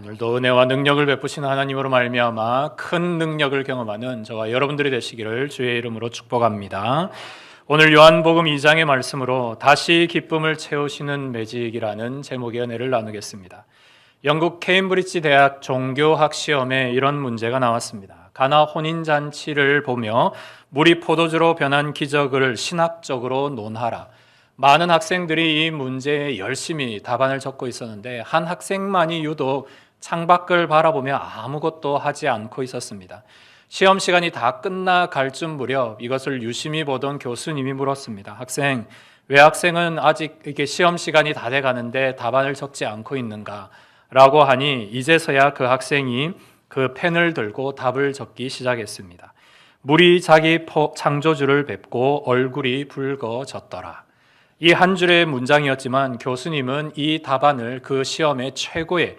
오늘도 은혜와 능력을 베푸시는 하나님으로 말미암아 큰 능력을 경험하는 저와 여러분들이 되시기를 주의 이름으로 축복합니다. 오늘 요한복음 2장의 말씀으로 다시 기쁨을 채우시는 매직이라는 제목의 은혜를 나누겠습니다. 영국 케임브리지 대학 종교학 시험에 이런 문제가 나왔습니다. 가나 혼인잔치를 보며 물이 포도주로 변한 기적을 신학적으로 논하라. 많은 학생들이 이 문제에 열심히 답안을 적고 있었는데 한 학생만이 유독 창밖을 바라보며 아무것도 하지 않고 있었습니다. 시험 시간이 다 끝나갈 쯤 무렵 이것을 유심히 보던 교수님이 물었습니다. 학생, 왜 학생은 아직 이게 시험 시간이 다 돼가는데 답안을 적지 않고 있는가? 라고 하니 이제서야 그 학생이 그 펜을 들고 답을 적기 시작했습니다. 물이 자기 창조주를 뵙고 얼굴이 붉어졌더라. 이 한 줄의 문장이었지만 교수님은 이 답안을 그 시험의 최고의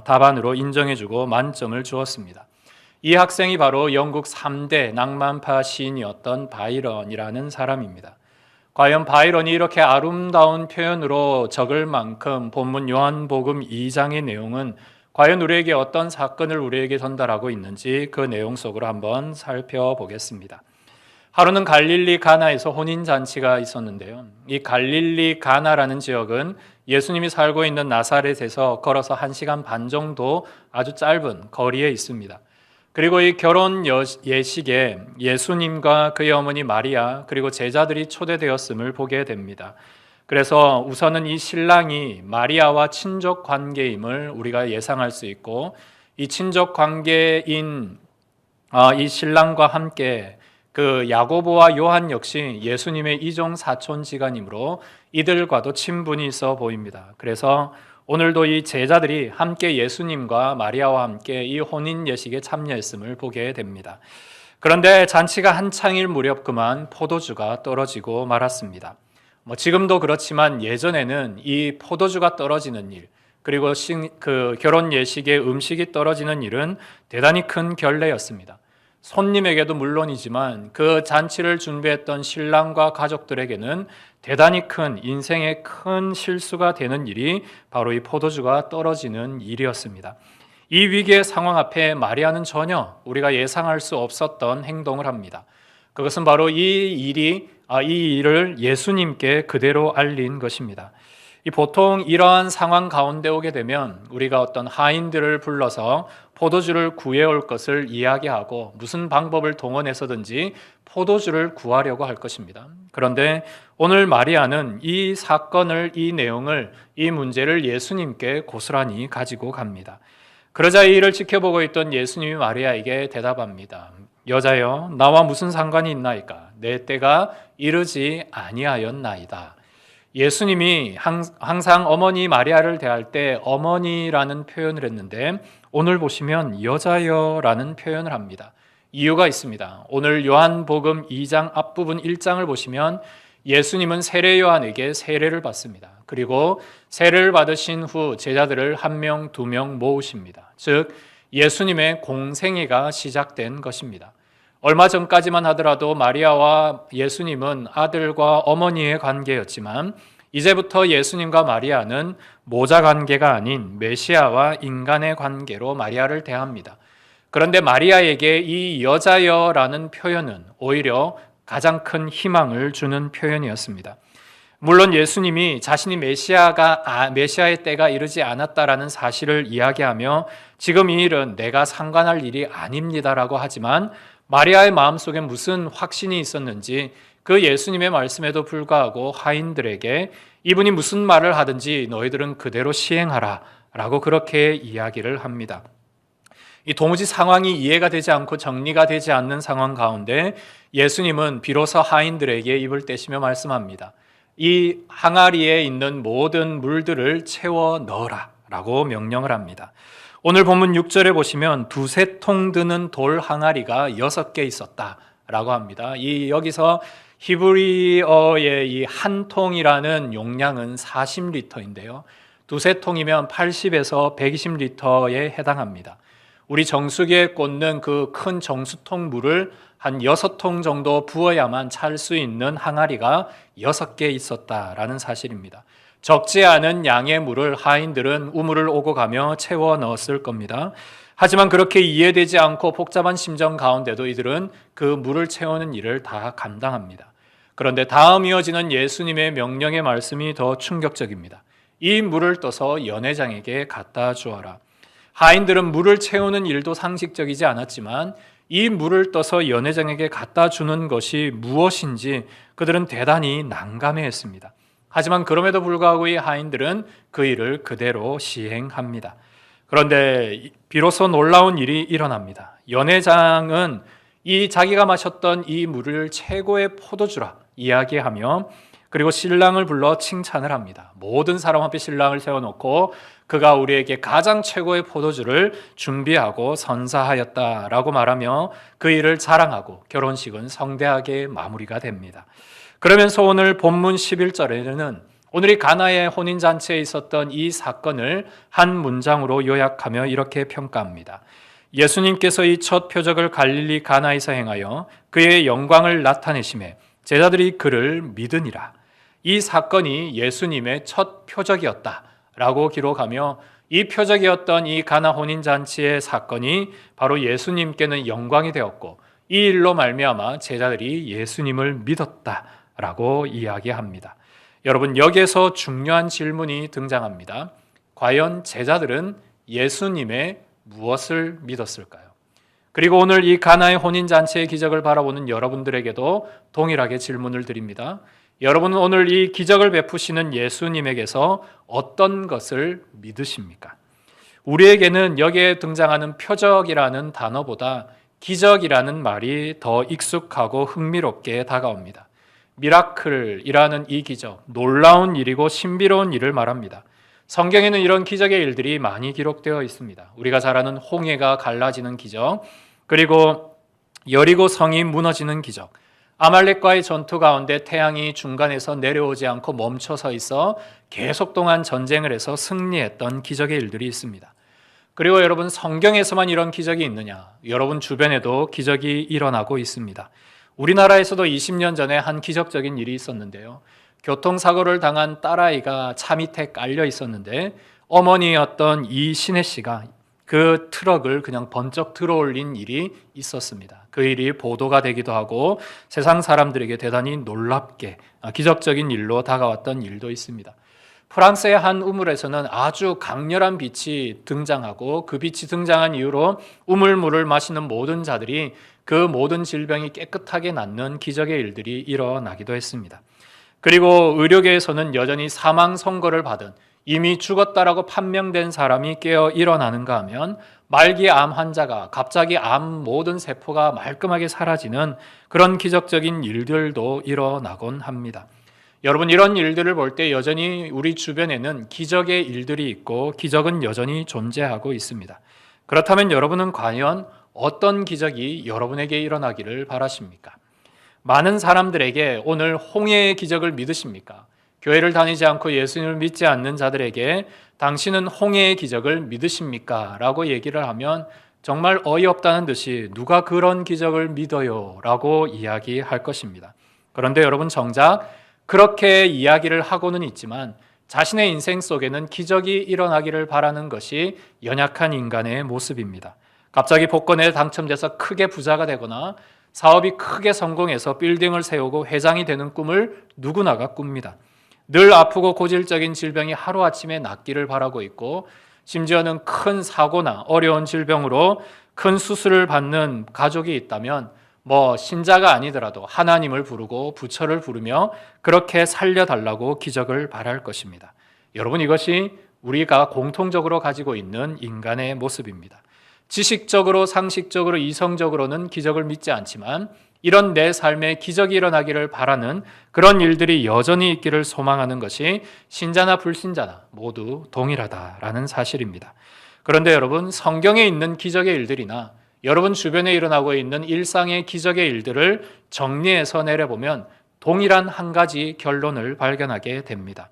답안으로 인정해주고 만점을 주었습니다. 이 학생이 바로 영국 3대 낭만파 시인이었던 바이런이라는 사람입니다. 과연 바이런이 이렇게 아름다운 표현으로 적을 만큼 본문 요한복음 2장의 내용은 과연 우리에게 어떤 사건을 우리에게 전달하고 있는지 그 내용 속으로 한번 살펴보겠습니다. 하루는 갈릴리 가나에서 혼인잔치가 있었는데요. 이 갈릴리 가나라는 지역은 예수님이 살고 있는 나사렛에서 걸어서 1시간 반 정도 아주 짧은 거리에 있습니다. 그리고 이 결혼 예식에 예수님과 그의 어머니 마리아 그리고 제자들이 초대되었음을 보게 됩니다. 그래서 우선은 이 신랑이 마리아와 친족 관계임을 우리가 예상할 수 있고 이 친족 관계인 이 신랑과 함께 그 야고보와 요한 역시 예수님의 이종 사촌지간이므로 이들과도 친분이 있어 보입니다. 그래서 오늘도 이 제자들이 함께 예수님과 마리아와 함께 이 혼인 예식에 참여했음을 보게 됩니다. 그런데 잔치가 한창일 무렵 그만 포도주가 떨어지고 말았습니다. 지금도 그렇지만 예전에는 이 포도주가 떨어지는 일, 그리고 그 결혼 예식에 음식이 떨어지는 일은 대단히 큰 결례였습니다. 손님에게도 물론이지만 그 잔치를 준비했던 신랑과 가족들에게는 대단히 큰 인생의 큰 실수가 되는 일이 바로 이 포도주가 떨어지는 일이었습니다. 이 위기의 상황 앞에 마리아는 전혀 우리가 예상할 수 없었던 행동을 합니다. 그것은 바로 이 일을 예수님께 그대로 알린 것입니다. 보통 이러한 상황 가운데 오게 되면 우리가 어떤 하인들을 불러서 포도주를 구해올 것을 이야기하고 무슨 방법을 동원해서든지 포도주를 구하려고 할 것입니다. 그런데 오늘 마리아는 이 사건을, 이 내용을, 이 문제를 예수님께 고스란히 가지고 갑니다. 그러자 이 일을 지켜보고 있던 예수님이 마리아에게 대답합니다. 여자여, 나와 무슨 상관이 있나이까? 내 때가 이르지 아니하였나이다. 예수님이 항상 어머니 마리아를 대할 때 어머니라는 표현을 했는데 오늘 보시면 여자여라는 표현을 합니다. 이유가 있습니다. 오늘 요한복음 2장 앞부분 1장을 보시면 예수님은 세례 요한에게 세례를 받습니다. 그리고 세례를 받으신 후 제자들을 1명, 2명 모으십니다. 즉 예수님의 공생애가 시작된 것입니다. 얼마 전까지만 하더라도 마리아와 예수님은 아들과 어머니의 관계였지만 이제부터 예수님과 마리아는 모자 관계가 아닌 메시아와 인간의 관계로 마리아를 대합니다. 그런데 마리아에게 이 여자여라는 표현은 오히려 가장 큰 희망을 주는 표현이었습니다. 물론 예수님이 자신이 메시아의 때가 이르지 않았다라는 사실을 이야기하며 지금 이 일은 내가 상관할 일이 아닙니다라고 하지만 마리아의 마음속에 무슨 확신이 있었는지 그 예수님의 말씀에도 불구하고 하인들에게 이분이 무슨 말을 하든지 너희들은 그대로 시행하라 라고 그렇게 이야기를 합니다. 이 도무지 상황이 이해가 되지 않고 정리가 되지 않는 상황 가운데 예수님은 비로소 하인들에게 입을 떼시며 말씀합니다. 이 항아리에 있는 모든 물들을 채워 넣어라 라고 명령을 합니다. 오늘 본문 6절에 보시면 2-3통 드는 돌 항아리가 6개 있었다라고 합니다. 여기서 히브리어의 이 한 통이라는 용량은 40리터인데요. 2-3통이면 80에서 120리터에 해당합니다. 우리 정수기에 꽂는 그 큰 정수통 물을 한 6통 정도 부어야만 찰 수 있는 항아리가 6개 있었다라는 사실입니다. 적지 않은 양의 물을 하인들은 우물을 오고 가며 채워 넣었을 겁니다. 하지만 그렇게 이해되지 않고 복잡한 심정 가운데도 이들은 그 물을 채우는 일을 다 감당합니다. 그런데 다음 이어지는 예수님의 명령의 말씀이 더 충격적입니다. 이 물을 떠서 연회장에게 갖다 주어라. 하인들은 물을 채우는 일도 상식적이지 않았지만 이 물을 떠서 연회장에게 갖다 주는 것이 무엇인지 그들은 대단히 난감해했습니다. 하지만 그럼에도 불구하고 이 하인들은 그 일을 그대로 시행합니다. 그런데 비로소 놀라운 일이 일어납니다. 연회장은 이 자기가 마셨던 이 물을 최고의 포도주라 이야기하며 그리고 신랑을 불러 칭찬을 합니다. 모든 사람 앞에 신랑을 세워놓고 그가 우리에게 가장 최고의 포도주를 준비하고 선사하였다라고 말하며 그 일을 자랑하고 결혼식은 성대하게 마무리가 됩니다. 그러면서 오늘 본문 11절에는 오늘 이 가나의 혼인잔치에 있었던 이 사건을 한 문장으로 요약하며 이렇게 평가합니다. 예수님께서 이 첫 표적을 갈릴리 가나에서 행하여 그의 영광을 나타내심에 제자들이 그를 믿으니라. 이 사건이 예수님의 첫 표적이었다라고 기록하며 이 표적이었던 이 가나 혼인잔치의 사건이 바로 예수님께는 영광이 되었고 이 일로 말미암아 제자들이 예수님을 믿었다라고 이야기합니다. 여러분, 여기에서 중요한 질문이 등장합니다. 과연 제자들은 예수님의 무엇을 믿었을까요? 그리고 오늘 이 가나의 혼인잔치의 기적을 바라보는 여러분들에게도 동일하게 질문을 드립니다. 여러분은 오늘 이 기적을 베푸시는 예수님에게서 어떤 것을 믿으십니까? 우리에게는 여기에 등장하는 표적이라는 단어보다 기적이라는 말이 더 익숙하고 흥미롭게 다가옵니다. 미라클이라는 이 기적, 놀라운 일이고 신비로운 일을 말합니다. 성경에는 이런 기적의 일들이 많이 기록되어 있습니다. 우리가 잘 아는 홍해가 갈라지는 기적, 그리고 여리고 성이 무너지는 기적, 아말렉과의 전투 가운데 태양이 중간에서 내려오지 않고 멈춰서 있어 계속 동안 전쟁을 해서 승리했던 기적의 일들이 있습니다. 그리고 여러분, 성경에서만 이런 기적이 있느냐? 여러분 주변에도 기적이 일어나고 있습니다. 우리나라에서도 20년 전에 한 기적적인 일이 있었는데요. 교통사고를 당한 딸아이가 차 밑에 깔려 있었는데 어머니였던 이신혜 씨가 그 트럭을 그냥 번쩍 들어올린 일이 있었습니다. 그 일이 보도가 되기도 하고 세상 사람들에게 대단히 놀랍게 기적적인 일로 다가왔던 일도 있습니다. 프랑스의 한 우물에서는 아주 강렬한 빛이 등장하고 그 빛이 등장한 이후로 우물물을 마시는 모든 자들이 그 모든 질병이 깨끗하게 낫는 기적의 일들이 일어나기도 했습니다. 그리고 의료계에서는 여전히 사망 선고를 받은 이미 죽었다라고 판명된 사람이 깨어 일어나는가 하면 말기 암 환자가 갑자기 암 모든 세포가 말끔하게 사라지는 그런 기적적인 일들도 일어나곤 합니다. 여러분, 이런 일들을 볼 때 여전히 우리 주변에는 기적의 일들이 있고 기적은 여전히 존재하고 있습니다. 그렇다면 여러분은 과연 어떤 기적이 여러분에게 일어나기를 바라십니까? 많은 사람들에게 오늘 홍해의 기적을 믿으십니까? 교회를 다니지 않고 예수님을 믿지 않는 자들에게 당신은 홍해의 기적을 믿으십니까? 라고 얘기를 하면 정말 어이없다는 듯이 누가 그런 기적을 믿어요? 라고 이야기할 것입니다. 그런데 여러분, 정작 그렇게 이야기를 하고는 있지만 자신의 인생 속에는 기적이 일어나기를 바라는 것이 연약한 인간의 모습입니다. 갑자기 복권에 당첨돼서 크게 부자가 되거나 사업이 크게 성공해서 빌딩을 세우고 회장이 되는 꿈을 누구나가 꿉니다. 늘 아프고 고질적인 질병이 하루아침에 낫기를 바라고 있고 심지어는 큰 사고나 어려운 질병으로 큰 수술을 받는 가족이 있다면 신자가 아니더라도 하나님을 부르고 부처를 부르며 그렇게 살려달라고 기적을 바랄 것입니다. 여러분, 이것이 우리가 공통적으로 가지고 있는 인간의 모습입니다. 지식적으로, 상식적으로, 이성적으로는 기적을 믿지 않지만 이런 내 삶에 기적이 일어나기를 바라는 그런 일들이 여전히 있기를 소망하는 것이 신자나 불신자나 모두 동일하다라는 사실입니다. 그런데 여러분, 성경에 있는 기적의 일들이나 여러분 주변에 일어나고 있는 일상의 기적의 일들을 정리해서 내려보면 동일한 한 가지 결론을 발견하게 됩니다.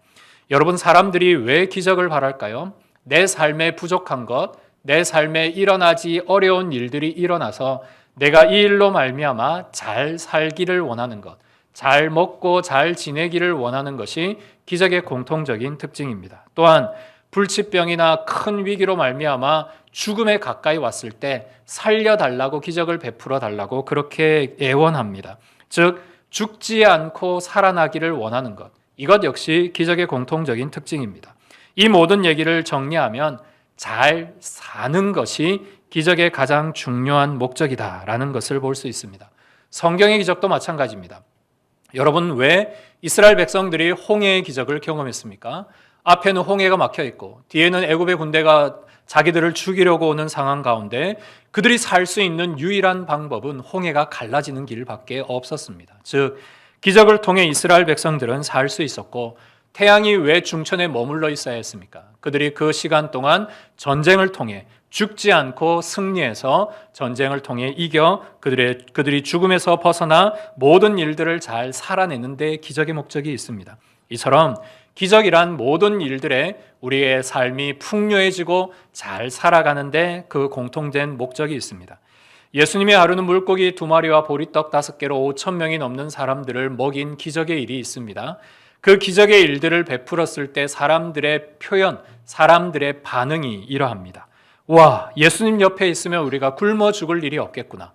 여러분, 사람들이 왜 기적을 바랄까요? 내 삶에 부족한 것, 내 삶에 일어나지 어려운 일들이 일어나서 내가 이 일로 말미암아 잘 살기를 원하는 것, 잘 먹고 잘 지내기를 원하는 것이 기적의 공통적인 특징입니다. 또한 불치병이나 큰 위기로 말미암아 죽음에 가까이 왔을 때 살려달라고 기적을 베풀어 달라고 그렇게 애원합니다. 즉 죽지 않고 살아나기를 원하는 것, 이것 역시 기적의 공통적인 특징입니다. 이 모든 얘기를 정리하면 잘 사는 것이 기적의 가장 중요한 목적이다라는 것을 볼 수 있습니다. 성경의 기적도 마찬가지입니다. 여러분, 왜 이스라엘 백성들이 홍해의 기적을 경험했습니까? 앞에는 홍해가 막혀 있고 뒤에는 애굽의 군대가 자기들을 죽이려고 오는 상황 가운데 그들이 살 수 있는 유일한 방법은 홍해가 갈라지는 길밖에 없었습니다. 즉 기적을 통해 이스라엘 백성들은 살 수 있었고, 태양이 왜 중천에 머물러 있어야 했습니까? 그들이 그 시간 동안 전쟁을 통해 죽지 않고 승리해서 전쟁을 통해 이겨 그들이 죽음에서 벗어나 모든 일들을 잘 살아내는 데 기적의 목적이 있습니다. 이처럼 기적이란 모든 일들에 우리의 삶이 풍요해지고 잘 살아가는데 그 공통된 목적이 있습니다. 예수님의 하루는 물고기 2마리와 보리떡 5개로 5,000명이 넘는 사람들을 먹인 기적의 일이 있습니다. 그 기적의 일들을 베풀었을 때 사람들의 표현, 사람들의 반응이 이러합니다. 와, 예수님 옆에 있으면 우리가 굶어 죽을 일이 없겠구나.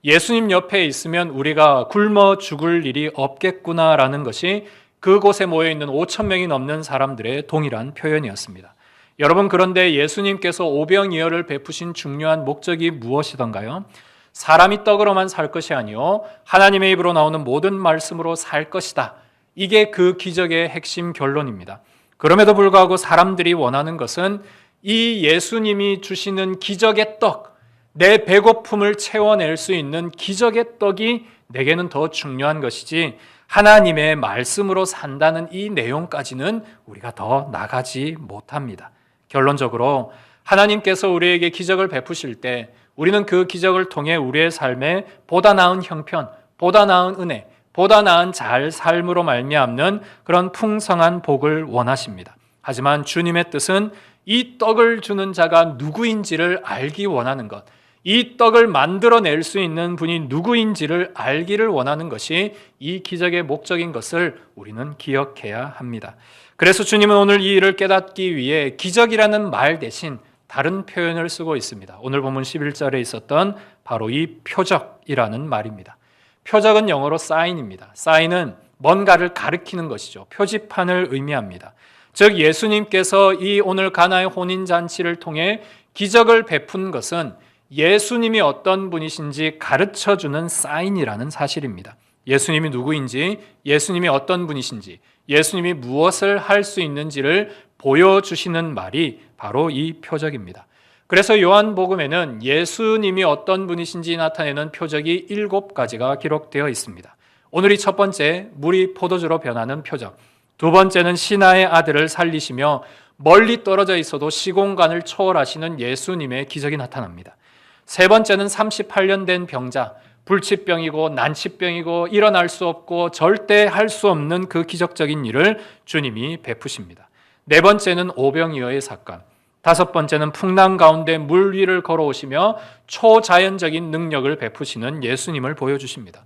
예수님 옆에 있으면 우리가 굶어 죽을 일이 없겠구나라는 것이 그곳에 모여있는 5,000명이 넘는 사람들의 동일한 표현이었습니다. 여러분, 그런데 예수님께서 오병이어를 베푸신 중요한 목적이 무엇이던가요? 사람이 떡으로만 살 것이 아니요 하나님의 입으로 나오는 모든 말씀으로 살 것이다. 이게 그 기적의 핵심 결론입니다. 그럼에도 불구하고 사람들이 원하는 것은 이 예수님이 주시는 기적의 떡, 내 배고픔을 채워낼 수 있는 기적의 떡이 내게는 더 중요한 것이지 하나님의 말씀으로 산다는 이 내용까지는 우리가 더 나가지 못합니다. 결론적으로 하나님께서 우리에게 기적을 베푸실 때 우리는 그 기적을 통해 우리의 삶에 보다 나은 형편, 보다 나은 은혜, 보다 나은 잘 삶으로 말미암는 그런 풍성한 복을 원하십니다. 하지만 주님의 뜻은 이 떡을 주는 자가 누구인지를 알기 원하는 것, 이 떡을 만들어낼 수 있는 분이 누구인지를 알기를 원하는 것이 이 기적의 목적인 것을 우리는 기억해야 합니다. 그래서 주님은 오늘 이 일을 깨닫기 위해 기적이라는 말 대신 다른 표현을 쓰고 있습니다. 오늘 본문 11절에 있었던 바로 이 표적이라는 말입니다. 표적은 영어로 사인입니다. 사인은 뭔가를 가리키는 것이죠. 표지판을 의미합니다. 즉 예수님께서 이 오늘 가나의 혼인잔치를 통해 기적을 베푼 것은 예수님이 어떤 분이신지 가르쳐주는 사인이라는 사실입니다. 예수님이 누구인지, 예수님이 어떤 분이신지, 예수님이 무엇을 할 수 있는지를 보여주시는 말이 바로 이 표적입니다. 그래서 요한복음에는 예수님이 어떤 분이신지 나타내는 표적이 7가지가 기록되어 있습니다. 오늘이 첫 번째, 물이 포도주로 변하는 표적. 두 번째는 신하의 아들을 살리시며 멀리 떨어져 있어도 시공간을 초월하시는 예수님의 기적이 나타납니다. 세 번째는 38년 된 병자, 불치병이고 난치병이고 일어날 수 없고 절대 할 수 없는 그 기적적인 일을 주님이 베푸십니다. 네 번째는 오병이어의 사건, 다섯 번째는 풍랑 가운데 물 위를 걸어오시며 초자연적인 능력을 베푸시는 예수님을 보여주십니다.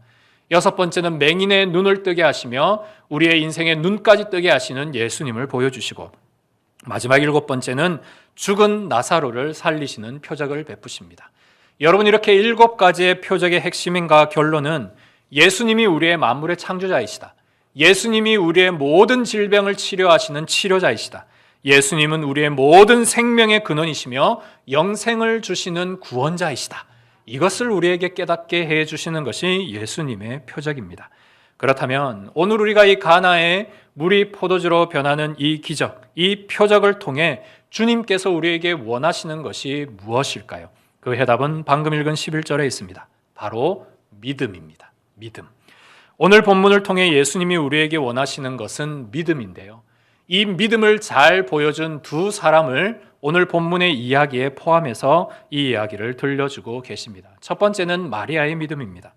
여섯 번째는 맹인의 눈을 뜨게 하시며 우리의 인생의 눈까지 뜨게 하시는 예수님을 보여주시고, 마지막 7번째는 죽은 나사로를 살리시는 표적을 베푸십니다. 여러분, 이렇게 7가지의 표적의 핵심인가 결론은 예수님이 우리의 만물의 창조자이시다. 예수님이 우리의 모든 질병을 치료하시는 치료자이시다. 예수님은 우리의 모든 생명의 근원이시며 영생을 주시는 구원자이시다. 이것을 우리에게 깨닫게 해주시는 것이 예수님의 표적입니다. 그렇다면 오늘 우리가 이 가나의 물이 포도주로 변하는 이 기적, 이 표적을 통해 주님께서 우리에게 원하시는 것이 무엇일까요? 그 해답은 방금 읽은 11절에 있습니다. 바로 믿음입니다. 믿음. 오늘 본문을 통해 예수님이 우리에게 원하시는 것은 믿음인데요. 이 믿음을 잘 보여준 두 사람을 오늘 본문의 이야기에 포함해서 이 이야기를 들려주고 계십니다. 첫 번째는 마리아의 믿음입니다.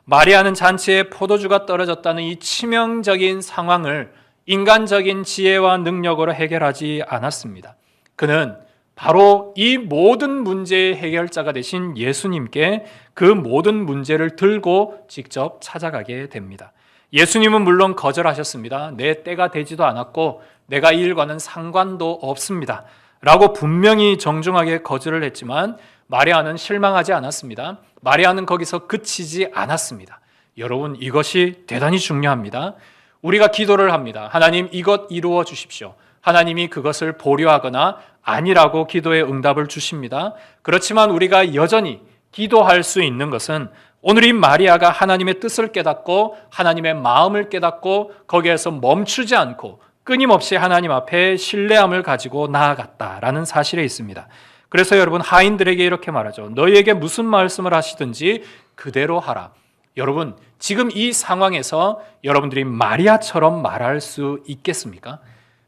마리아는 잔치에 포도주가 떨어졌다는 이 치명적인 상황을 인간적인 지혜와 능력으로 해결하지 않았습니다. 그는 바로 이 모든 문제의 해결자가 되신 예수님께 그 모든 문제를 들고 직접 찾아가게 됩니다. 예수님은 물론 거절하셨습니다. 내 때가 되지도 않았고 내가 이 일과는 상관도 없습니다 라고 분명히 정중하게 거절을 했지만 마리아는 실망하지 않았습니다. 마리아는 거기서 그치지 않았습니다. 여러분, 이것이 대단히 중요합니다. 우리가 기도를 합니다. 하나님, 이것 이루어 주십시오. 하나님이 그것을 보류하거나 아니라고 기도의 응답을 주십니다. 그렇지만 우리가 여전히 기도할 수 있는 것은 오늘 이 마리아가 하나님의 뜻을 깨닫고 하나님의 마음을 깨닫고 거기에서 멈추지 않고 끊임없이 하나님 앞에 신뢰함을 가지고 나아갔다라는 사실에 있습니다. 그래서 여러분, 하인들에게 이렇게 말하죠. 너희에게 무슨 말씀을 하시든지 그대로 하라. 여러분, 지금 이 상황에서 여러분들이 마리아처럼 말할 수 있겠습니까?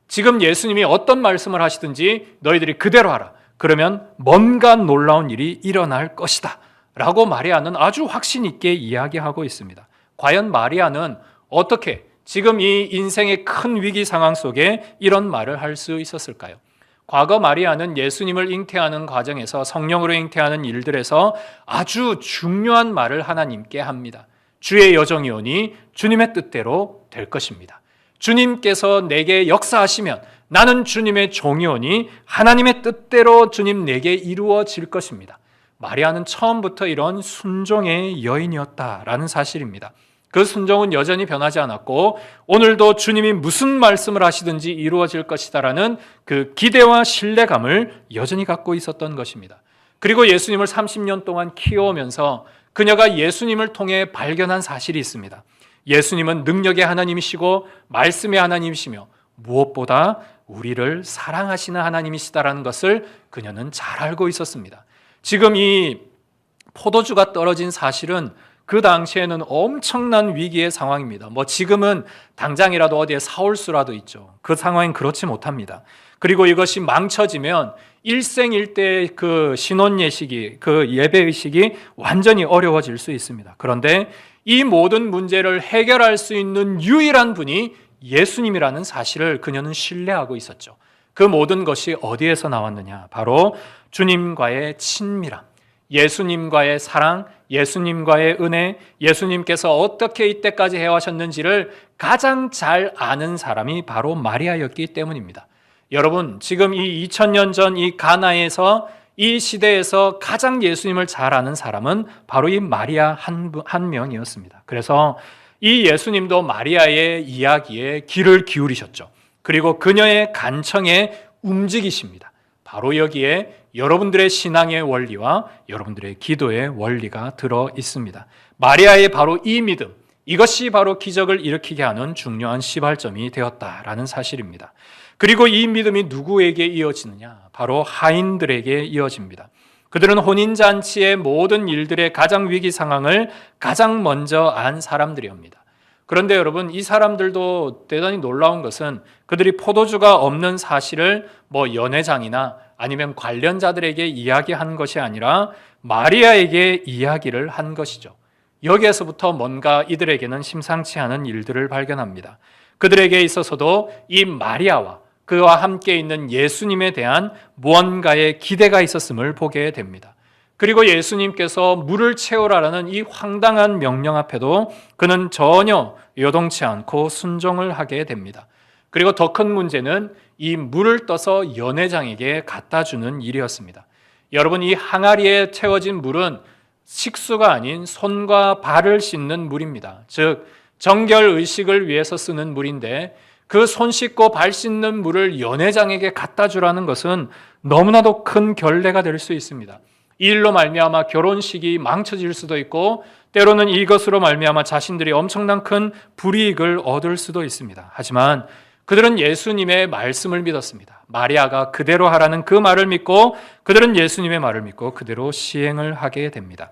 지금 예수님이 어떤 말씀을 하시든지 너희들이 그대로 하라. 그러면 뭔가 놀라운 일이 일어날 것이다 라고 마리아는 아주 확신 있게 이야기하고 있습니다. 과연 마리아는 어떻게 지금 이 인생의 큰 위기 상황 속에 이런 말을 할 수 있었을까요? 과거 마리아는 예수님을 잉태하는 과정에서, 성령으로 잉태하는 일들에서 아주 중요한 말을 하나님께 합니다. 주의 여정이오니 주님의 뜻대로 될 것입니다. 주님께서 내게 역사하시면 나는 주님의 종이오니 하나님의 뜻대로 주님 내게 이루어질 것입니다. 마리아는 처음부터 이런 순종의 여인이었다라는 사실입니다. 그 순종은 여전히 변하지 않았고 오늘도 주님이 무슨 말씀을 하시든지 이루어질 것이다라는 그 기대와 신뢰감을 여전히 갖고 있었던 것입니다. 그리고 예수님을 30년 동안 키워오면서 그녀가 예수님을 통해 발견한 사실이 있습니다. 예수님은 능력의 하나님이시고 말씀의 하나님이시며 무엇보다 우리를 사랑하시는 하나님이시다라는 것을 그녀는 잘 알고 있었습니다. 지금 이 포도주가 떨어진 사실은 그 당시에는 엄청난 위기의 상황입니다. 지금은 당장이라도 어디에 사올 수라도 있죠. 그 상황은 그렇지 못합니다. 그리고 이것이 망쳐지면 일생일대의 그 신혼 예식이, 그 예배 의식이 완전히 어려워질 수 있습니다. 그런데 이 모든 문제를 해결할 수 있는 유일한 분이 예수님이라는 사실을 그녀는 신뢰하고 있었죠. 그 모든 것이 어디에서 나왔느냐? 바로 주님과의 친밀함, 예수님과의 사랑, 예수님과의 은혜, 예수님께서 어떻게 이때까지 해오셨는지를 가장 잘 아는 사람이 바로 마리아였기 때문입니다. 여러분, 지금 이 2000년 전 이 가나에서 이 시대에서 가장 예수님을 잘 아는 사람은 바로 이 마리아 한 명이었습니다. 그래서 이 예수님도 마리아의 이야기에 귀를 기울이셨죠. 그리고 그녀의 간청에 움직이십니다. 바로 여기에 여러분들의 신앙의 원리와 여러분들의 기도의 원리가 들어 있습니다. 마리아의 바로 이 믿음, 이것이 바로 기적을 일으키게 하는 중요한 시발점이 되었다라는 사실입니다. 그리고 이 믿음이 누구에게 이어지느냐? 바로 하인들에게 이어집니다. 그들은 혼인잔치의 모든 일들의 가장 위기 상황을 가장 먼저 안 사람들이옵니다. 그런데 여러분, 이 사람들도 대단히 놀라운 것은 그들이 포도주가 없는 사실을 연회장이나 아니면 관련자들에게 이야기한 것이 아니라 마리아에게 이야기를 한 것이죠. 여기에서부터 뭔가 이들에게는 심상치 않은 일들을 발견합니다. 그들에게 있어서도 이 마리아와 그와 함께 있는 예수님에 대한 무언가의 기대가 있었음을 보게 됩니다. 그리고 예수님께서 물을 채우라라는 이 황당한 명령 앞에도 그는 전혀 요동치 않고 순종을 하게 됩니다. 그리고 더 큰 문제는 이 물을 떠서 연회장에게 갖다 주는 일이었습니다. 여러분, 이 항아리에 채워진 물은 식수가 아닌 손과 발을 씻는 물입니다. 즉 정결 의식을 위해서 쓰는 물인데 그 손 씻고 발 씻는 물을 연회장에게 갖다 주라는 것은 너무나도 큰 결례가 될 수 있습니다. 이 일로 말미암아 결혼식이 망쳐질 수도 있고 때로는 이것으로 말미암아 자신들이 엄청난 큰 불이익을 얻을 수도 있습니다. 하지만 그들은 예수님의 말씀을 믿었습니다. 마리아가 그대로 하라는 그 말을 믿고 그들은 예수님의 말을 믿고 그대로 시행을 하게 됩니다.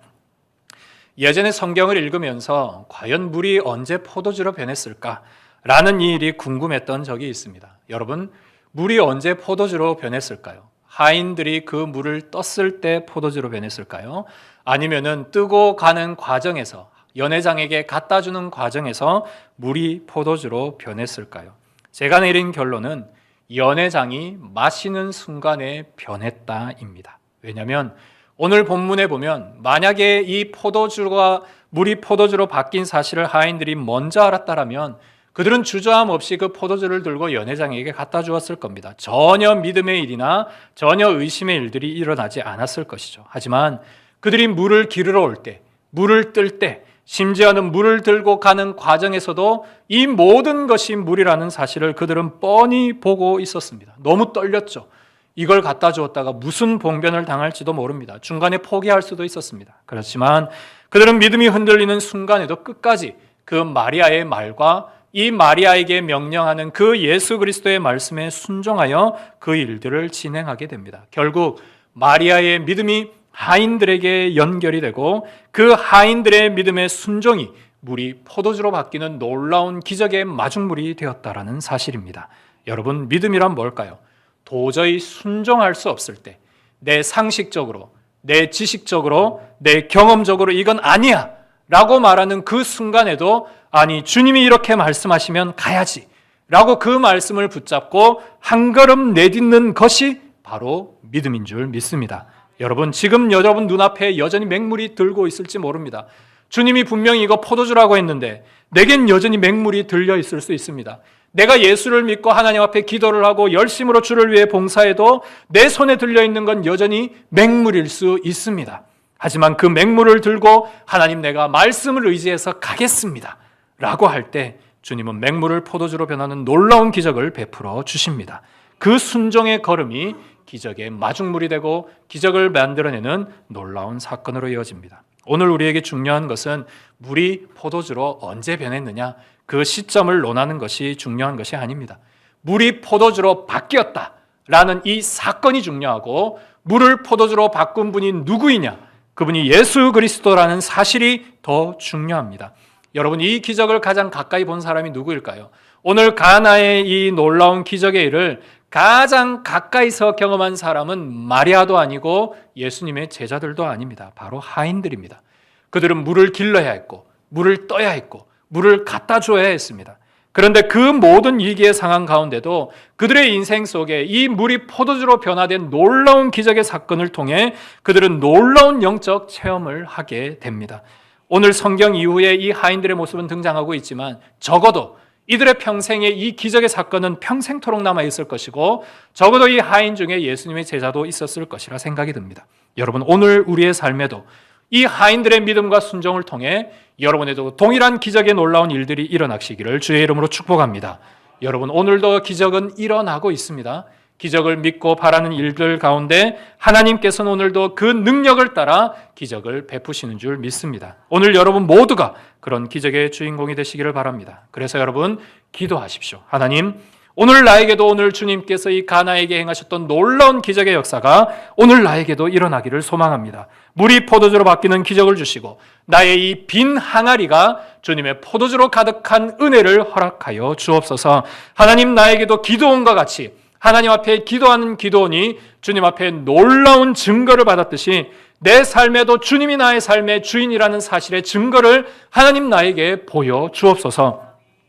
예전에 성경을 읽으면서 과연 물이 언제 포도주로 변했을까? 라는 이 일이 궁금했던 적이 있습니다. 여러분, 물이 언제 포도주로 변했을까요? 하인들이 그 물을 떴을 때 포도주로 변했을까요? 아니면은 뜨고 가는 과정에서 연회장에게 갖다 주는 과정에서 물이 포도주로 변했을까요? 제가 내린 결론은 연회장이 마시는 순간에 변했다입니다. 왜냐하면 오늘 본문에 보면 만약에 이 포도주가 물이 포도주로 바뀐 사실을 하인들이 먼저 알았다라면 그들은 주저함 없이 그 포도주를 들고 연회장에게 갖다 주었을 겁니다. 전혀 믿음의 일이나 전혀 의심의 일들이 일어나지 않았을 것이죠. 하지만 그들이 물을 기르러 올 때, 물을 뜰 때, 심지어는 물을 들고 가는 과정에서도 이 모든 것이 물이라는 사실을 그들은 뻔히 보고 있었습니다. 너무 떨렸죠. 이걸 갖다 주었다가 무슨 봉변을 당할지도 모릅니다. 중간에 포기할 수도 있었습니다. 그렇지만 그들은 믿음이 흔들리는 순간에도 끝까지 그 마리아의 말과 이 마리아에게 명령하는 그 예수 그리스도의 말씀에 순종하여 그 일들을 진행하게 됩니다. 결국 마리아의 믿음이 하인들에게 연결이 되고 그 하인들의 믿음의 순종이 물이 포도주로 바뀌는 놀라운 기적의 마중물이 되었다라는 사실입니다. 여러분, 믿음이란 뭘까요? 도저히 순종할 수 없을 때, 내 상식적으로, 내 지식적으로, 내 경험적으로 이건 아니야 라고 말하는 그 순간에도 아니, 주님이 이렇게 말씀하시면 가야지 라고 그 말씀을 붙잡고 한 걸음 내딛는 것이 바로 믿음인 줄 믿습니다. 여러분, 지금 여러분 눈앞에 여전히 맹물이 들고 있을지 모릅니다. 주님이 분명히 이거 포도주라고 했는데 내겐 여전히 맹물이 들려 있을 수 있습니다. 내가 예수를 믿고 하나님 앞에 기도를 하고 열심으로 주를 위해 봉사해도 내 손에 들려있는 건 여전히 맹물일 수 있습니다. 하지만 그 맹물을 들고 하나님, 내가 말씀을 의지해서 가겠습니다 라고 할 때 주님은 맹물을 포도주로 변하는 놀라운 기적을 베풀어 주십니다. 그 순종의 걸음이 기적의 마중물이 되고 기적을 만들어내는 놀라운 사건으로 이어집니다. 오늘 우리에게 중요한 것은 물이 포도주로 언제 변했느냐, 그 시점을 논하는 것이 중요한 것이 아닙니다. 물이 포도주로 바뀌었다라는 이 사건이 중요하고 물을 포도주로 바꾼 분이 누구이냐, 그분이 예수 그리스도라는 사실이 더 중요합니다. 여러분, 이 기적을 가장 가까이 본 사람이 누구일까요? 오늘 가나의 이 놀라운 기적의 일을 가장 가까이서 경험한 사람은 마리아도 아니고 예수님의 제자들도 아닙니다. 바로 하인들입니다. 그들은 물을 길러야 했고 물을 떠야 했고 물을 갖다 줘야 했습니다. 그런데 그 모든 위기의 상황 가운데도 그들의 인생 속에 이 물이 포도주로 변화된 놀라운 기적의 사건을 통해 그들은 놀라운 영적 체험을 하게 됩니다. 오늘 성경 이후에 이 하인들의 모습은 등장하고 있지만 적어도 이들의 평생에 이 기적의 사건은 평생토록 남아있을 것이고 적어도 이 하인 중에 예수님의 제자도 있었을 것이라 생각이 듭니다. 여러분, 오늘 우리의 삶에도 이 하인들의 믿음과 순종을 통해 여러분에도 동일한 기적의 놀라운 일들이 일어나시기를 주의 이름으로 축복합니다. 여러분, 오늘도 기적은 일어나고 있습니다. 기적을 믿고 바라는 일들 가운데 하나님께서는 오늘도 그 능력을 따라 기적을 베푸시는 줄 믿습니다. 오늘 여러분 모두가 그런 기적의 주인공이 되시기를 바랍니다. 그래서 여러분 기도하십시오. 하나님, 오늘 나에게도 오늘 주님께서 이 가나에게 행하셨던 놀라운 기적의 역사가 오늘 나에게도 일어나기를 소망합니다. 물이 포도주로 바뀌는 기적을 주시고 나의 이 빈 항아리가 주님의 포도주로 가득한 은혜를 허락하여 주옵소서. 하나님, 나에게도 기도원과 같이 하나님 앞에 기도하는 기도원이 주님 앞에 놀라운 증거를 받았듯이 내 삶에도 주님이 나의 삶의 주인이라는 사실의 증거를 하나님 나에게 보여 주옵소서.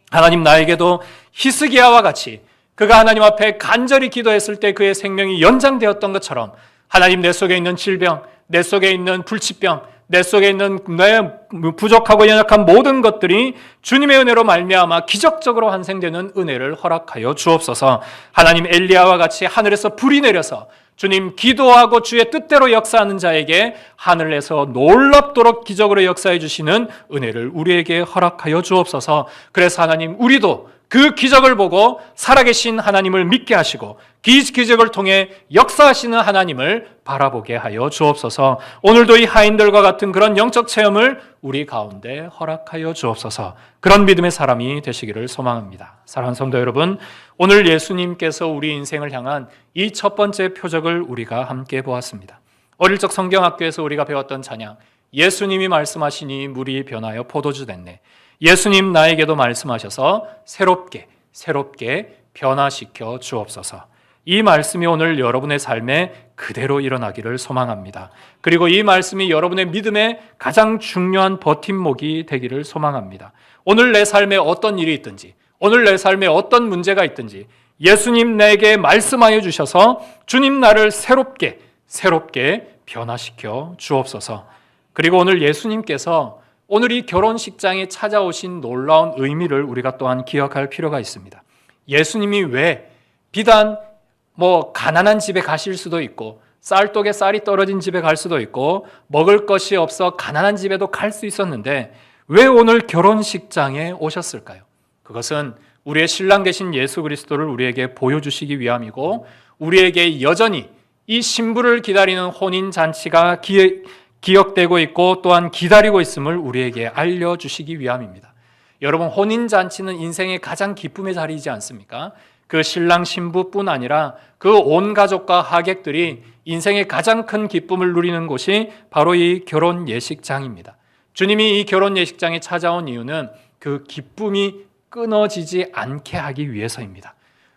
하나님, 나에게도 히스기야와 같이 그가 하나님 앞에 간절히 기도했을 때 그의 생명이 연장되었던 것처럼 하나님, 내 속에 있는 질병, 내 속에 있는 불치병, 내 속에 있는 내 부족하고 연약한 모든 것들이 주님의 은혜로 말미암아 기적적으로 환생되는 은혜를 허락하여 주옵소서. 하나님, 엘리야와 같이 하늘에서 불이 내려서 주님 기도하고 주의 뜻대로 역사하는 자에게 하늘에서 놀랍도록 기적으로 역사해 주시는 은혜를 우리에게 허락하여 주옵소서. 그래서 하나님, 우리도 그 기적을 보고 살아계신 하나님을 믿게 하시고 기적을 통해 역사하시는 하나님을 바라보게 하여 주옵소서. 오늘도 이 하인들과 같은 그런 영적 체험을 우리 가운데 허락하여 주옵소서. 그런 믿음의 사람이 되시기를 소망합니다. 사랑하는 성도 여러분, 오늘 예수님께서 우리 인생을 향한 이 첫 번째 표적을 우리가 함께 보았습니다. 어릴 적 성경학교에서 우리가 배웠던 찬양, 예수님이 말씀하시니 물이 변하여 포도주 됐네. 예수님 나에게도 말씀하셔서 새롭게 변화시켜 주옵소서. 이 말씀이 오늘 여러분의 삶에 그대로 일어나기를 소망합니다. 그리고 이 말씀이 여러분의 믿음의 가장 중요한 버팀목이 되기를 소망합니다. 오늘 내 삶에 어떤 일이 있든지, 오늘 내 삶에 어떤 문제가 있든지 예수님 내게 말씀하여 주셔서 주님 나를 새롭게 변화시켜 주옵소서. 그리고 오늘 예수님께서 오늘 이 결혼식장에 찾아오신 놀라운 의미를 우리가 또한 기억할 필요가 있습니다. 예수님이 왜 비단 가난한 집에 가실 수도 있고 쌀독에 쌀이 떨어진 집에 갈 수도 있고 먹을 것이 없어 가난한 집에도 갈 수 있었는데 왜 오늘 결혼식장에 오셨을까요? 그것은 우리의 신랑 되신 예수 그리스도를 우리에게 보여주시기 위함이고 우리에게 여전히 이 신부를 기다리는 혼인잔치가 기억되고 있고 또한 기다리고 있음을 우리에게 알려주시기 위함입니다. 여러분, 혼인잔치는 인생의 가장 기쁨의 자리이지 않습니까? 그 신랑 신부뿐 아니라 그 온 가족과 하객들이 인생의 가장 큰 기쁨을 누리는 곳이 바로 이 결혼 예식장입니다. 주님이 이 결혼 예식장에 찾아온 이유는 그 기쁨이 끊어지지 않게 하기 위해서입니다.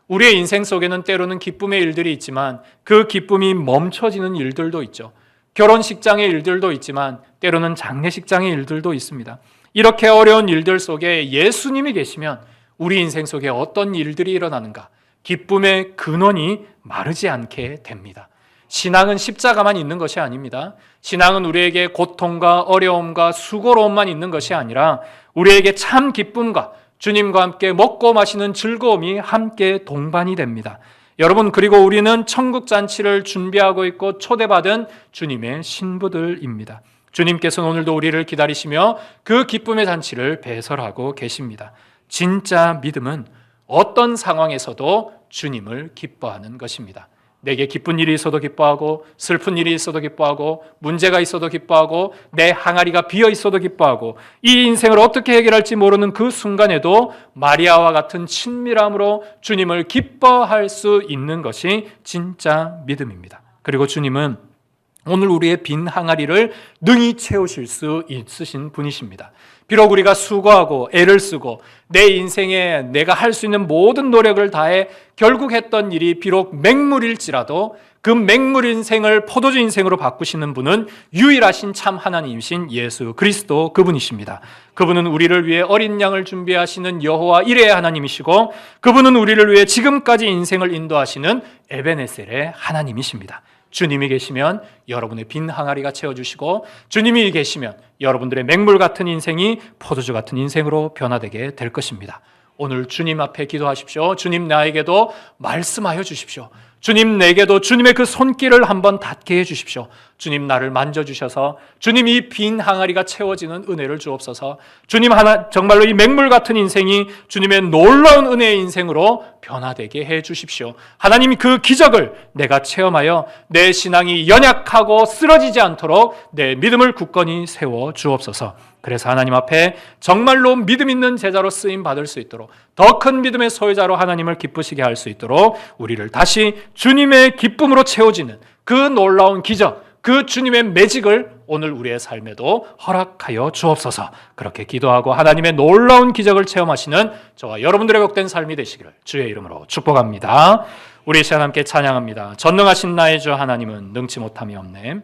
우리의 인생 속에는 때로는 기쁨의 일들이 있지만 그 기쁨이 멈춰지는 일들도 있죠. 결혼식장의 일들도 있지만 때로는 장례식장의 일들도 있습니다. 이렇게 어려운 일들 속에 예수님이 계시면 우리 인생 속에 어떤 일들이 일어나는가? 기쁨의 근원이 마르지 않게 됩니다. 신앙은 십자가만 있는 것이 아닙니다. 신앙은 우리에게 고통과 어려움과 수고로움만 있는 것이 아니라 우리에게 참 기쁨과 주님과 함께 먹고 마시는 즐거움이 함께 동반이 됩니다. 여러분, 그리고 우리는 천국 잔치를 준비하고 있고 초대받은 주님의 신부들입니다. 주님께서는 오늘도 우리를 기다리시며 그 기쁨의 잔치를 배설하고 계십니다. 진짜 믿음은 어떤 상황에서도 주님을 기뻐하는 것입니다. 내게 기쁜 일이 있어도 기뻐하고 슬픈 일이 있어도 기뻐하고 문제가 있어도 기뻐하고 내 항아리가 비어 있어도 기뻐하고 이 인생을 어떻게 해결할지 모르는 그 순간에도 마리아와 같은 친밀함으로 주님을 기뻐할 수 있는 것이 진짜 믿음입니다. 그리고 주님은 오늘 우리의 빈 항아리를 능히 채우실 수 있으신 분이십니다. 비록 우리가 수고하고 애를 쓰고 내 인생에 내가 할 수 있는 모든 노력을 다해 결국 했던 일이 비록 맹물일지라도 그 맹물 인생을 포도주 인생으로 바꾸시는 분은 유일하신 참 하나님이신 예수 그리스도 그분이십니다. 그분은 우리를 위해 어린 양을 준비하시는 여호와 이레의 하나님이시고 그분은 우리를 위해 지금까지 인생을 인도하시는 에베네셀의 하나님이십니다. 주님이 계시면 여러분의 빈 항아리가 채워주시고 주님이 계시면 여러분들의 맹물 같은 인생이 포도주 같은 인생으로 변화되게 될 것입니다. 오늘 주님 앞에 기도하십시오. 주님, 나에게도 말씀하여 주십시오. 주님, 내게도 주님의 그 손길을 한번 닿게 해주십시오. 주님, 나를 만져주셔서 주님 이 빈 항아리가 채워지는 은혜를 주옵소서. 주님, 정말로 이 맹물 같은 인생이 주님의 놀라운 은혜의 인생으로 변화되게 해주십시오. 하나님, 그 기적을 내가 체험하여 내 신앙이 연약하고 쓰러지지 않도록 내 믿음을 굳건히 세워 주옵소서. 그래서 하나님 앞에 정말로 믿음 있는 제자로 쓰임 받을 수 있도록 더 큰 믿음의 소유자로 하나님을 기쁘시게 할 수 있도록 우리를 다시 주님의 기쁨으로 채워지는 그 놀라운 기적, 그 주님의 매직을 오늘 우리의 삶에도 허락하여 주옵소서. 그렇게 기도하고 하나님의 놀라운 기적을 체험하시는 저와 여러분들의 복된 삶이 되시기를 주의 이름으로 축복합니다. 우리 시간 함께 찬양합니다. 전능하신 나의 주 하나님은 능치 못함이 없네.